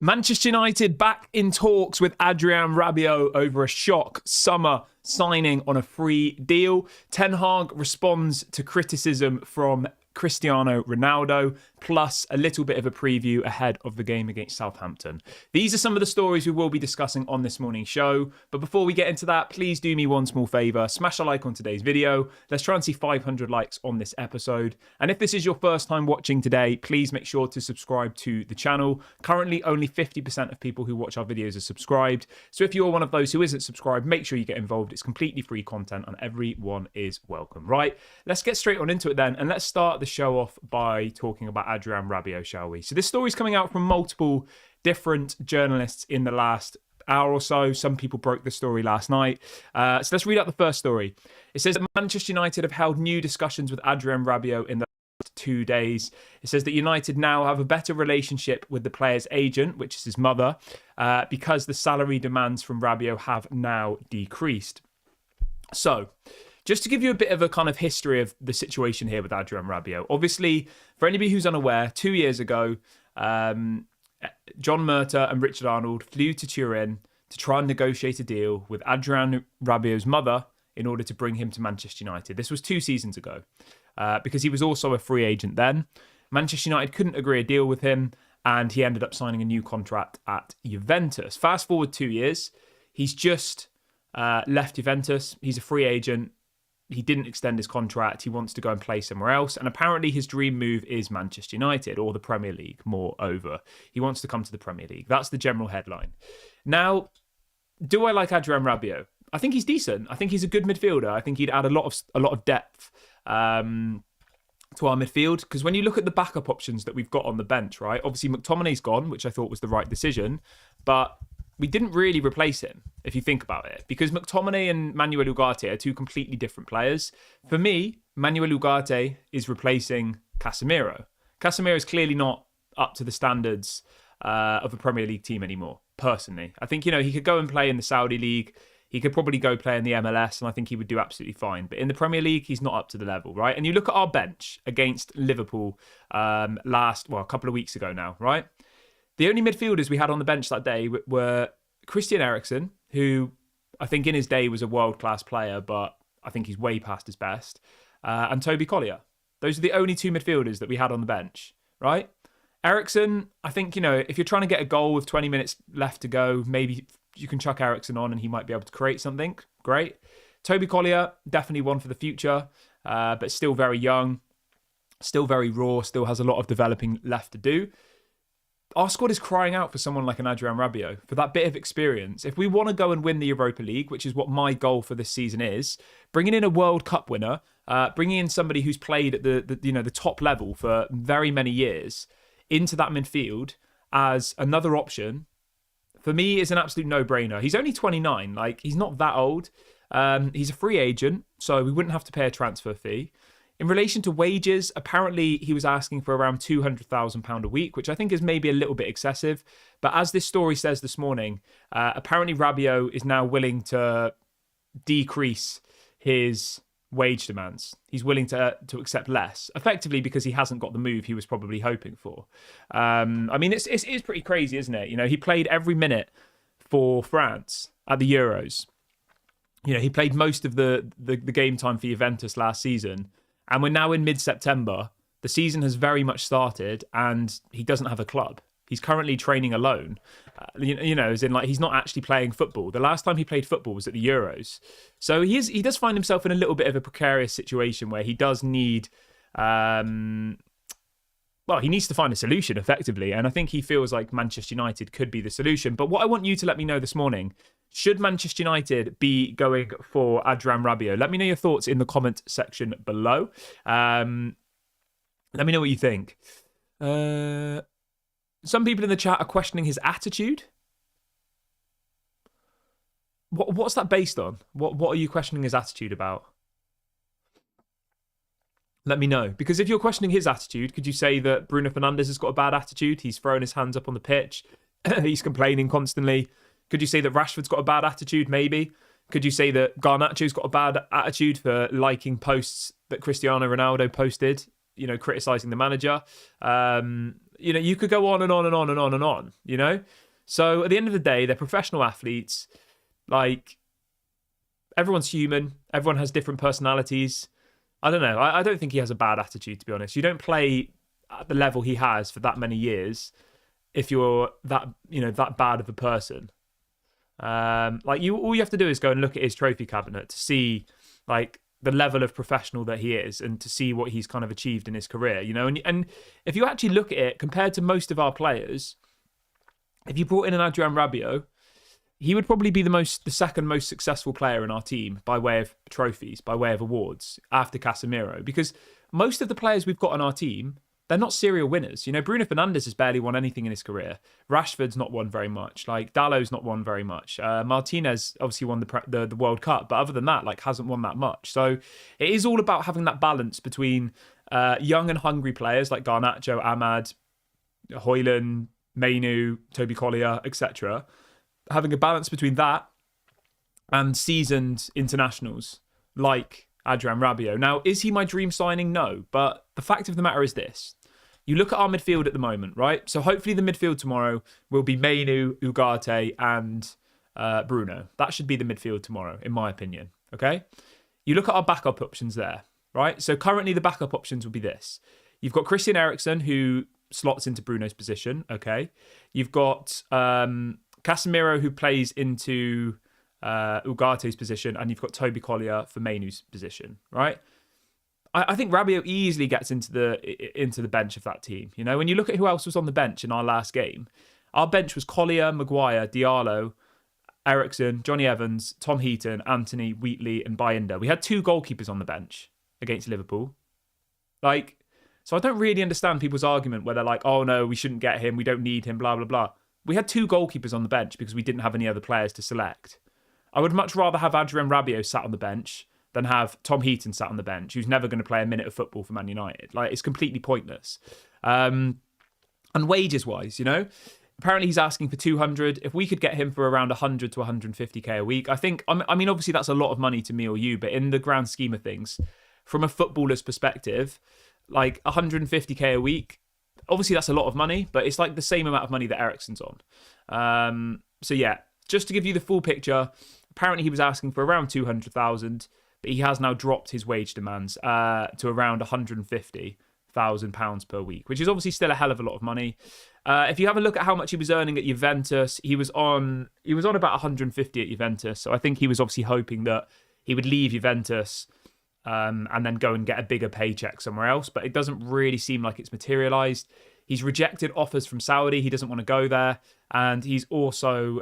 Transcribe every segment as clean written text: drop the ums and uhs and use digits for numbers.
Manchester United back in talks with Adrien Rabiot over a shock summer signing on a free deal. Ten Hag responds to criticism from Cristiano Ronaldo, plus a little bit of a preview ahead of the game against Southampton. These are some of the stories we will be discussing on this morning's show. But before we get into that, please do me one small favour. Smash a like on today's video. Let's try and see 500 likes on this episode. And if this is your first time watching today, please make sure to subscribe to the channel. Currently, only 50% of people who watch our videos are subscribed. So if you're one of those who isn't subscribed, make sure you get involved. It's completely free content and everyone is welcome. Right, let's get straight on into it then. And let's start the show off by talking about Adrien Rabiot, shall we? So this story's coming out from multiple different journalists in the last hour or so. Some people broke the story last night. So let's read out the first story. It says that Manchester United have held new discussions with Adrien Rabiot in the last 2 days. It says that United now have a better relationship with the player's agent, which is his mother, because the salary demands from Rabiot have now decreased. So, just to give you a bit of a kind of history of the situation here with Adrien Rabiot. Obviously, for anybody who's unaware, 2 years ago, John Murta and Richard Arnold flew to Turin to try and negotiate a deal with Adrien Rabiot's mother in order to bring him to Manchester United. This was 2 seasons ago, because he was also a free agent then. Manchester United couldn't agree a deal with him, and he ended up signing a new contract at Juventus. Fast forward 2 years, he's just left Juventus. He's a free agent. He didn't extend his contract. He wants to go and play somewhere else. And apparently his dream move is Manchester United or the Premier League, moreover. He wants to come to the Premier League. That's the general headline. Now, do I like Adrien Rabiot? I think he's decent. I think he's a good midfielder. I think he'd add a lot of depth to our midfield. Because when you look at the backup options that we've got on the bench, right? Obviously, McTominay's gone, which I thought was the right decision. But we didn't really replace him, if you think about it, because McTominay and Manuel Ugarte are two completely different players. For me, Manuel Ugarte is replacing Casemiro. Casemiro is clearly not up to the standards of a Premier League team anymore, personally. I think, he could go and play in the Saudi League. He could probably go play in the MLS, and I think he would do absolutely fine. But in the Premier League, he's not up to the level, right? And you look at our bench against Liverpool a couple of weeks ago now, right? The only midfielders we had on the bench that day were Christian Eriksen, who I think in his day was a world-class player, but I think he's way past his best, and Toby Collier. Those are the only 2 midfielders that we had on the bench, right? Eriksen, I think, if you're trying to get a goal with 20 minutes left to go, maybe you can chuck Eriksen on and he might be able to create something. Great. Toby Collier, definitely one for the future, but still very young, still very raw, still has a lot of developing left to do. Our squad is crying out for someone like an Adrien Rabiot, for that bit of experience. If we want to go and win the Europa League, which is what my goal for this season is, bringing in a World Cup winner, bringing in somebody who's played at the top level for very many years into that midfield as another option, for me is an absolute no-brainer. He's only 29, he's not that old. He's a free agent, so we wouldn't have to pay a transfer fee. In relation to wages, apparently he was asking for around £200,000 a week, which I think is maybe a little bit excessive. But as this story says this morning, apparently Rabiot is now willing to decrease his wage demands. He's willing to accept less, effectively because he hasn't got the move he was probably hoping for. It's pretty crazy, isn't it? He played every minute for France at the Euros. He played most of the game time for Juventus last season. And we're now in mid-September. The season has very much started and he doesn't have a club. He's currently training alone, as in he's not actually playing football. The last time he played football was at the Euros. So he does find himself in a little bit of a precarious situation where he does need, he needs to find a solution effectively. And I think he feels like Manchester United could be the solution. But what I want you to let me know this morning, should Manchester United be going for Adrien Rabiot? Let me know your thoughts in the comment section below. Let me know what you think. Some people in the chat are questioning his attitude. What's that based on? What are you questioning his attitude about? Let me know. Because if you're questioning his attitude, could you say that Bruno Fernandes has got a bad attitude? He's throwing his hands up on the pitch. He's complaining constantly. Could you say that Rashford's got a bad attitude? Maybe. Could you say that Garnacho's got a bad attitude for liking posts that Cristiano Ronaldo posted, criticising the manager? You know, you could go on and on and on and on and on, you know? So at the end of the day, they're professional athletes. Like, everyone's human. Everyone has different personalities. I don't know. I don't think he has a bad attitude, to be honest. You don't play at the level he has for that many years if you're that, you know, that bad of a person. All you have to do is go and look at his trophy cabinet to see, like, the level of professional that he is and to see what he's kind of achieved in his career, you know? And if you actually look at it, compared to most of our players, if you brought in an Adrien Rabiot, he would probably be the second most successful player in our team by way of trophies, by way of awards, after Casemiro. Because most of the players we've got on our team, they're not serial winners. You know, Bruno Fernandes has barely won anything in his career. Rashford's not won very much. Like, Dallow's not won very much. Martinez obviously won the World Cup, but other than that, like, hasn't won that much. So it is all about having that balance between young and hungry players like Garnacho, Ahmad, Højlund, Mainu, Toby Collier, etc. Having a balance between that and seasoned internationals like Adrien Rabiot. Now, is he my dream signing? No. But the fact of the matter is this. You look at our midfield at the moment, right? So hopefully the midfield tomorrow will be Mainu, Ugarte, and Bruno. That should be the midfield tomorrow, in my opinion. Okay? You look at our backup options there, right? So currently the backup options will be this. You've got Christian Eriksen, who slots into Bruno's position. Okay? You've got Casemiro, who plays into Ugarte's position, and you've got Toby Collier for Mainu's position, right? I think Rabiot easily gets into the bench of that team. You know, when you look at who else was on the bench in our last game, our bench was Collier, Maguire, Diallo, Eriksen, Johnny Evans, Tom Heaton, Anthony, Wheatley, and Bayinda. We had 2 goalkeepers on the bench against Liverpool. Like, so I don't really understand people's argument where they're like, oh no, we shouldn't get him, we don't need him, blah, blah, blah. We had 2 goalkeepers on the bench because we didn't have any other players to select. I would much rather have Adrien Rabiot sat on the bench than have Tom Heaton sat on the bench, who's never going to play a minute of football for Man United. Like, it's completely pointless. And wages-wise, you know, apparently he's asking for 200. If we could get him for around 100 to 150k a week, I think, I mean, obviously that's a lot of money to me or you, but in the grand scheme of things, from a footballer's perspective, like 150k a week, obviously that's a lot of money, but it's like the same amount of money that Eriksen's on. So yeah, just to give you the full picture, apparently he was asking for around 200,000, but he has now dropped his wage demands to around 150,000 pounds per week, which is obviously still a hell of a lot of money. If you have a look at how much he was earning at Juventus, he was on about 150 at Juventus. So I think he was obviously hoping that he would leave Juventus and then go and get a bigger paycheck somewhere else. But it doesn't really seem like it's materialised. He's rejected offers from Saudi. He doesn't want to go there. And he's also,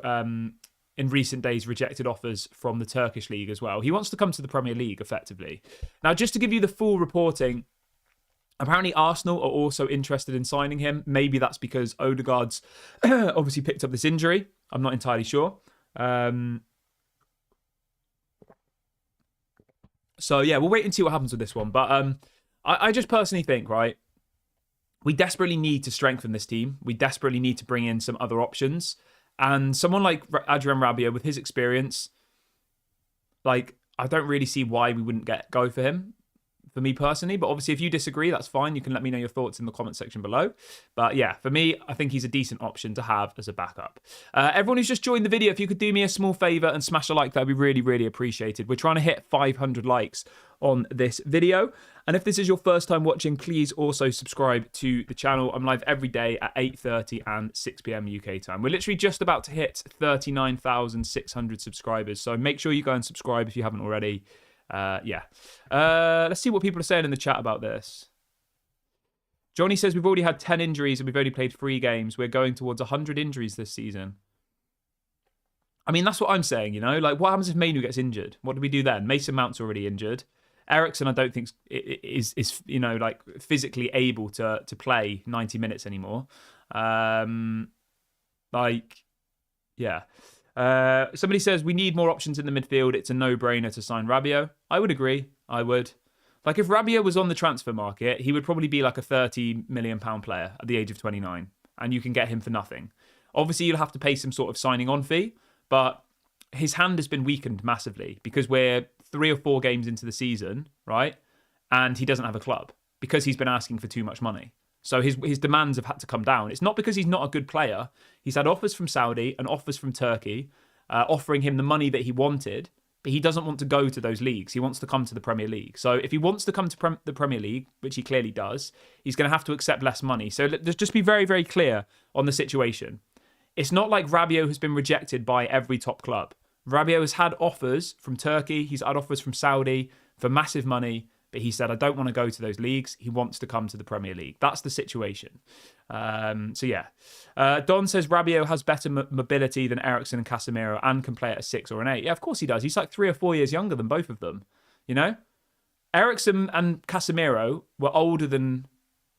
in recent days, rejected offers from the Turkish league as well. He wants to come to the Premier League, effectively. Now, just to give you the full reporting, apparently Arsenal are also interested in signing him. Maybe that's because Odegaard's obviously picked up this injury. I'm not entirely sure. So, yeah, we'll wait and see what happens with this one. But I just personally think, right, we desperately need to strengthen this team. We desperately need to bring in some other options. And someone like Adrien Rabiot, with his experience, like, I don't really see why we wouldn't go for him, for me personally. But obviously, if you disagree, that's fine. You can let me know your thoughts in the comment section below. But yeah, for me, I think he's a decent option to have as a backup. Everyone who's just joined the video, if you could do me a small favour and smash a like, that'd be really, really appreciated. We're trying to hit 500 likes on this video. And if this is your first time watching, please also subscribe to the channel. I'm live every day at 8:30 and 6 p.m. UK time. We're literally just about to hit 39,600 subscribers. So make sure you go and subscribe if you haven't already. Let's see what people are saying in the chat about this. Johnny says we've already had 10 injuries and we've only played 3 games. We're going towards 100 injuries this season. I mean, that's what I'm saying, you know? Like, what happens if Mainu gets injured? What do we do then? Mason Mount's already injured. Eriksen, I don't think is you know, like, physically able to play 90 minutes anymore. Somebody says we need more options in the midfield. It's a no-brainer to sign Rabiot. I would agree. I would. Like, if Rabiot was on the transfer market, he would probably be like a £30 million player at the age of 29, and you can get him for nothing. Obviously, you'll have to pay some sort of signing-on fee, but his hand has been weakened massively because we're 3 or 4 games into the season, right? And he doesn't have a club because he's been asking for too much money. So his demands have had to come down. It's not because he's not a good player. He's had offers from Saudi and offers from Turkey, offering him the money that he wanted, but he doesn't want to go to those leagues. He wants to come to the Premier League. So if he wants to come to the Premier League, which he clearly does, he's going to have to accept less money. So let's just be very, very clear on the situation. It's not like Rabiot has been rejected by every top club. Rabiot has had offers from Turkey. He's had offers from Saudi for massive money. But he said, I don't want to go to those leagues. He wants to come to the Premier League. That's the situation. Don says Rabiot has better mobility than Eriksen and Casemiro and can play at a 6 or an 8. Yeah, of course he does. He's like 3 or 4 years younger than both of them. You know? Eriksen and Casemiro were older than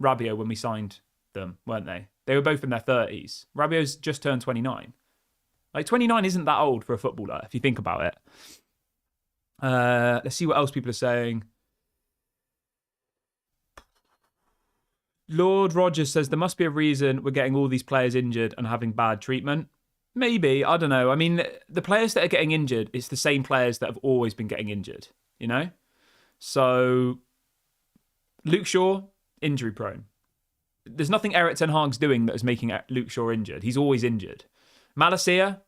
Rabiot when we signed them, weren't they? They were both in their 30s. Rabiot's just turned 29. Like, 29 isn't that old for a footballer, if you think about it. Let's see what else people are saying. Lord Rogers says there must be a reason we're getting all these players injured and having bad treatment. Maybe, I don't know. I mean, the players that are getting injured, it's the same players that have always been getting injured, you know? So, Luke Shaw, injury prone. There's nothing Erik ten Hag's doing that is making Luke Shaw injured. He's always injured. Malacia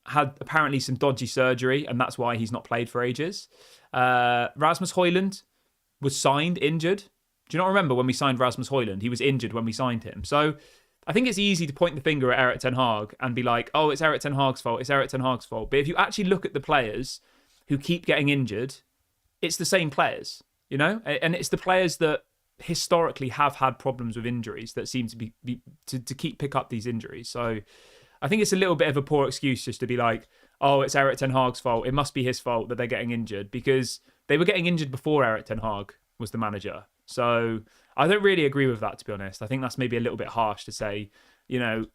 had apparently some dodgy surgery, and that's why he's not played for ages. Rasmus Højlund was signed injured. Do you not remember when we signed Rasmus Højlund? He was injured when we signed him. So I think it's easy to point the finger at Erik ten Hag and be like, oh, it's Erik ten Hag's fault. It's Erik ten Hag's fault. But if you actually look at the players who keep getting injured, it's the same players, you know? And it's the players that historically have had problems with injuries that seem to be to keep pick up these injuries. So I think it's a little bit of a poor excuse just to be like, oh, it's Erik ten Hag's fault. It must be his fault that they're getting injured, because they were getting injured before Erik ten Hag was the manager. So I don't really agree with that, to be honest. I think that's maybe a little bit harsh to say, you know,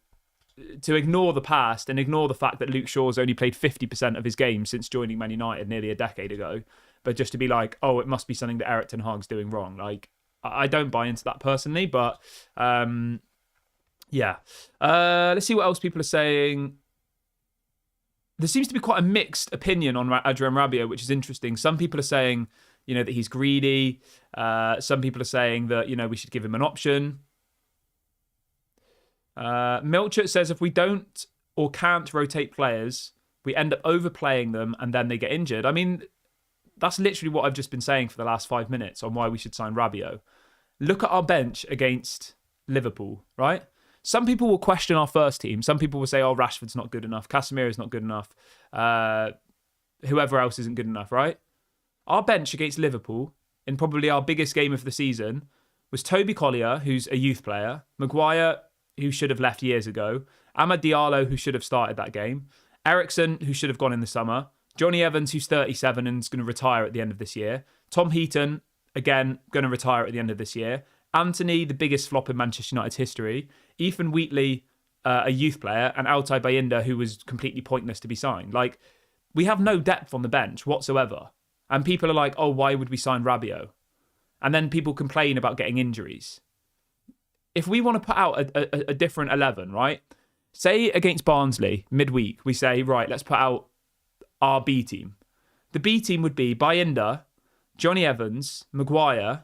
to ignore the past and ignore the fact that Luke Shaw's only played 50% of his games since joining Man United nearly a decade ago, but just to be like, oh, it must be something that Erik ten Hag's doing wrong. Like, I don't buy into that personally, but yeah. Let's see what else people are saying. There seems to be quite a mixed opinion on Adrien Rabiot, which is interesting. Some people are saying, you know, that he's greedy. Some people are saying that, you know, we should give him an option. Milchert says if we don't or can't rotate players, we end up overplaying them and then they get injured. I mean, that's literally what I've just been saying for the last 5 minutes on why we should sign Rabiot. Look at our bench against Liverpool, right? Some people will question our first team. Some people will say, oh, Rashford's not good enough. Casemiro's not good enough. Whoever else isn't good enough, right? Our bench against Liverpool, in probably our biggest game of the season, was Toby Collier, who's a youth player, Maguire, who should have left years ago, Amad Diallo, who should have started that game, Eriksen, who should have gone in the summer, Johnny Evans, who's 37 and is going to retire at the end of this year, Tom Heaton, again, going to retire at the end of this year, Anthony, the biggest flop in Manchester United's history, Ethan Wheatley, a youth player, and Altay Bayindir, who was completely pointless to be signed. Like, we have no depth on the bench whatsoever. And people are like, oh, why would we sign Rabiot? And then people complain about getting injuries. If we want to put out a different 11, right? Say against Barnsley, midweek, we say, right, let's put out our B team. The B team would be Bayindir, Johnny Evans, Maguire.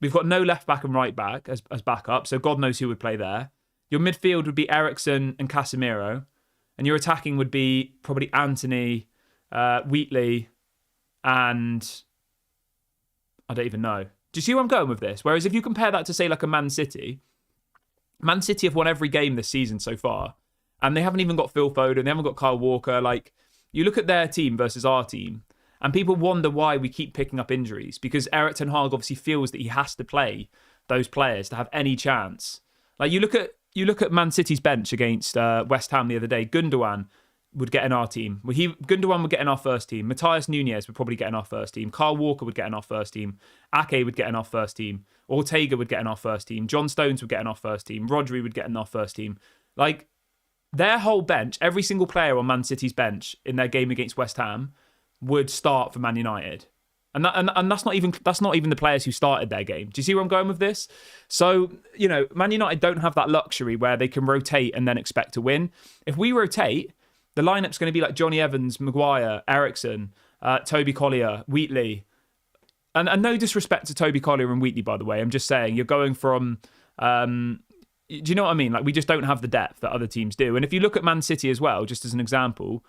We've got no left back and right back as backup, so God knows who would play there. Your midfield would be Eriksen and Casemiro. And your attacking would be probably Anthony, Wheatley, and I don't even know. Do you see where I'm going with this? Whereas if you compare that to, say, like a Man City have won every game this season so far, and they haven't even got Phil Foden, they haven't got Kyle Walker. Like, you look at their team versus our team, and people wonder why we keep picking up injuries, because Erik ten Hag obviously feels that he has to play those players to have any chance. Like, you look at Man City's bench against West Ham the other day. Gundogan would get in our team. Gundogan would get in our first team. Matthias Nunez would probably get in our first team. Kyle Walker would get in our first team. Ake would get in our first team. Ortega would get in our first team. John Stones would get in our first team. Rodri would get in our first team. Like, their whole bench, every single player on Man City's bench in their game against West Ham would start for Man United. And that's not even the players who started their game. Do you see where I'm going with this? So, you know, Man United don't have that luxury where they can rotate and then expect to win. If we rotate, the lineup's going to be like Johnny Evans, Maguire, Eriksen, Toby Collier, Wheatley. And no disrespect to Toby Collier and Wheatley, by the way. I'm just saying, you're going from Do you know what I mean? Like, we just don't have the depth that other teams do. And if you look at Man City as well, just as an example,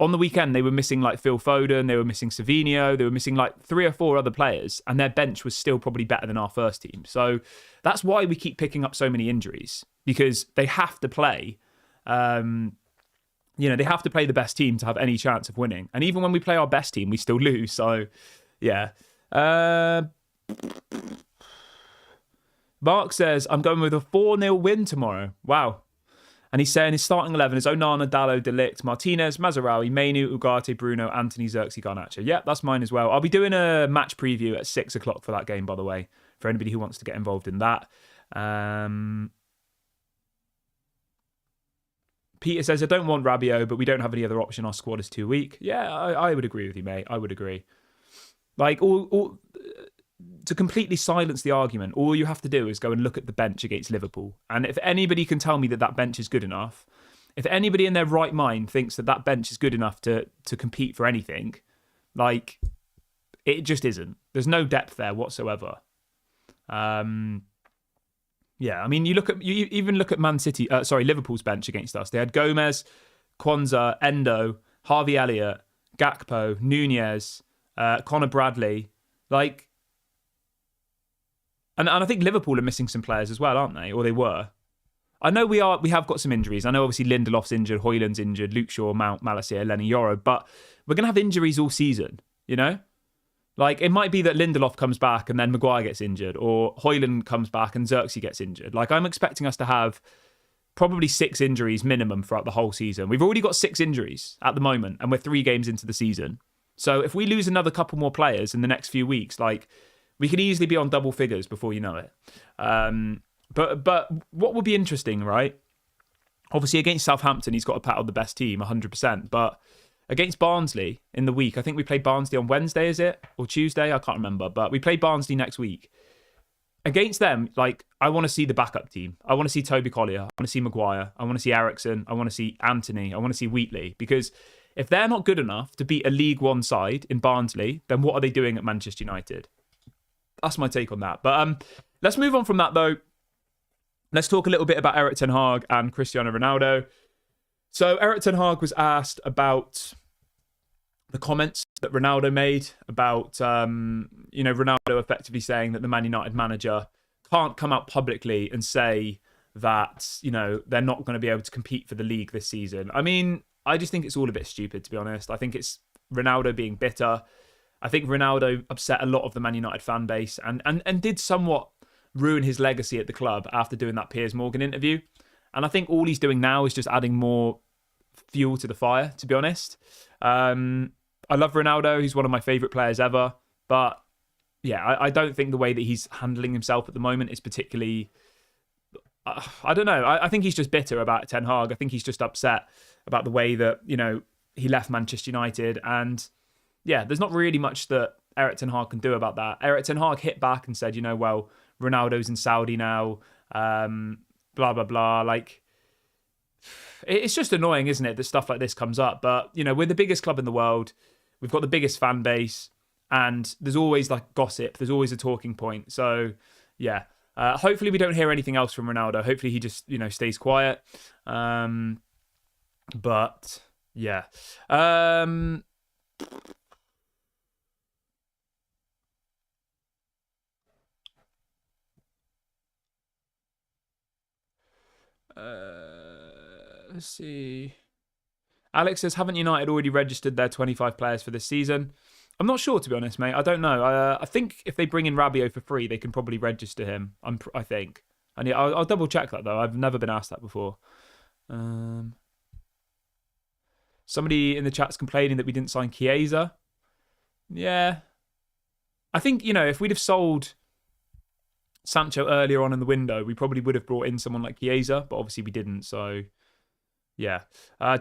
on the weekend, they were missing like Phil Foden, they were missing Savinho, they were missing like 3 or 4 other players, and their bench was still probably better than our first team. So that's why we keep picking up so many injuries, because they have to play, they have to play the best team to have any chance of winning. And even when we play our best team, we still lose. So, yeah. Mark says, I'm going with a 4-0 win tomorrow. Wow. And he's saying his starting 11 is Onana, Dalot, De Ligt, Martinez, Mazraoui, Mainu, Ugarte, Bruno, Anthony, Xerxes, Garnacho. Yeah, that's mine as well. I'll be doing a match preview at 6 o'clock for that game, by the way, for anybody who wants to get involved in that. Peter says, I don't want Rabiot, but we don't have any other option. Our squad is too weak. Yeah, I would agree with you, mate. I would agree. Like, to completely silence the argument, all you have to do is go and look at the bench against Liverpool. And if anybody can tell me that that bench is good enough, if anybody in their right mind thinks that that bench is good enough to compete for anything, like, it just isn't. There's no depth there whatsoever. Yeah, I mean, you even look at Liverpool's bench against us. They had Gomez, Kwanzaa, Endo, Harvey Elliott, Gakpo, Nunez, Connor Bradley, like. And I think Liverpool are missing some players as well, aren't they? Or they were. I know we have got some injuries. I know obviously Lindelof's injured, Højlund's injured, Luke Shaw, Mount, Malacia, Lenny Yoro, but we're going to have injuries all season, you know? Like, it might be that Lindelof comes back and then Maguire gets injured, or Højlund comes back and Xerxes gets injured. Like, I'm expecting us to have probably 6 injuries minimum throughout the whole season. We've already got 6 injuries at the moment, and we're 3 games into the season. So if we lose another couple more players in the next few weeks, like, we could easily be on double figures before you know it. But what would be interesting, right? Obviously, against Southampton, he's got a pat on the best team, 100%. But against Barnsley in the week, I think we play Barnsley on Wednesday, is it? Or Tuesday? I can't remember. But we play Barnsley next week. Against them, like, I want to see the backup team. I want to see Toby Collier. I want to see Maguire. I want to see Ericsson. I want to see Anthony. I want to see Wheatley. Because if they're not good enough to beat a League One side in Barnsley, then what are they doing at Manchester United? That's my take on that. But let's move on from that, though. Let's talk a little bit about Erik ten Hag and Cristiano Ronaldo. So Erik ten Hag was asked about the comments that Ronaldo made about, Ronaldo effectively saying that the Man United manager can't come out publicly and say that, they're not going to be able to compete for the league this season. I mean, I just think it's all a bit stupid, to be honest. I think it's Ronaldo being bitter. I think Ronaldo upset a lot of the Man United fan base and did somewhat ruin his legacy at the club after doing that Piers Morgan interview. And I think all he's doing now is just adding more fuel to the fire, to be honest. I love Ronaldo. He's one of my favourite players ever. But yeah, I don't think the way that he's handling himself at the moment is particularly... I don't know. I think he's just bitter about Ten Hag. I think he's just upset about the way that, he left Manchester United. And yeah, there's not really much that Erik ten Hag can do about that. Erik ten Hag hit back and said, well, Ronaldo's in Saudi now, blah, blah, blah. Like, it's just annoying, isn't it, that stuff like this comes up. But, we're the biggest club in the world. We've got the biggest fan base. And there's always, like, gossip. There's always a talking point. So, yeah. Hopefully we don't hear anything else from Ronaldo. Hopefully he just, stays quiet. But, yeah. Let's see. Alex says, haven't United already registered their 25 players for this season? I'm not sure, to be honest, mate. I don't know. I think if they bring in Rabiot for free, they can probably register him. I think. And yeah, I'll double check that, though. I've never been asked that before. Somebody in the chat's complaining that we didn't sign Chiesa. Yeah. I think, if we'd have sold Sancho earlier on in the window, we probably would have brought in someone like Chiesa, but obviously we didn't, so yeah.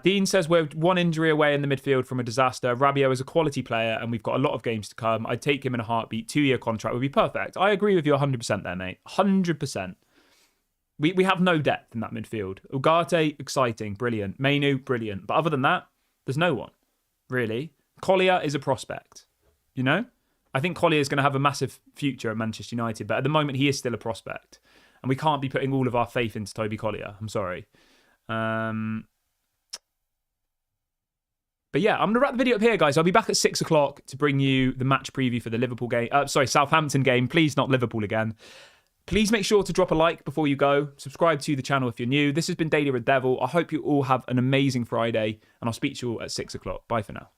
Dean says we're 1 injury away in the midfield from a disaster. Rabiot is a quality player and we've got a lot of games to come. I'd take him in a heartbeat. 2-year contract would be perfect. I agree with you 100% there, mate. 100%. We have no depth in that midfield. Ugarte, exciting, brilliant. Mainu, brilliant. But other than that, there's no one, really. Collier is a prospect, I think Collier is going to have a massive future at Manchester United, but at the moment he is still a prospect. And we can't be putting all of our faith into Toby Collier. I'm sorry. But yeah, I'm going to wrap the video up here, guys. I'll be back at 6 o'clock to bring you the match preview for the Liverpool game. Southampton game. Please, not Liverpool again. Please make sure to drop a like before you go. Subscribe to the channel if you're new. This has been Daily Red Devil. I hope you all have an amazing Friday, and I'll speak to you all at 6 o'clock. Bye for now.